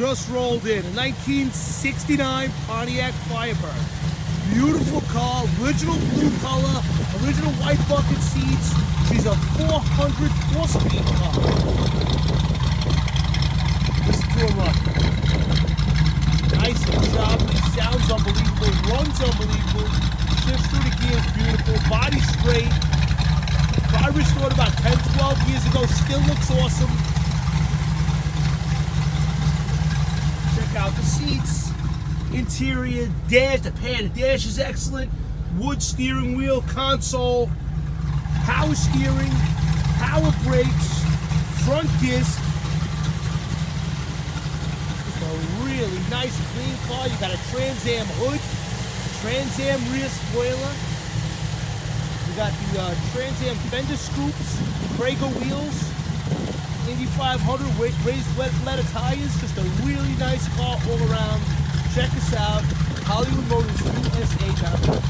just rolled in. A 1969 Pontiac Firebird. Beautiful car, original blue color, original white bucket seats. She's a 400 4-speed car. Listen to her run. Nice and choppy, sounds unbelievable, runs unbelievable, shifts through the gears beautiful, body straight. Car restored about 10, 12 years ago, still looks awesome. Check out the seats, interior, dash, the dash is excellent, wood steering wheel, console, power steering, power brakes, front disc. Just a really nice clean car. You got a Trans Am hood, Trans Am rear spoiler. You got the Trans Am fender scoops, Prego wheels, Indy 500 raised leather tires. Just a really nice car all around. Check us out, Hollywood Motors USA.com.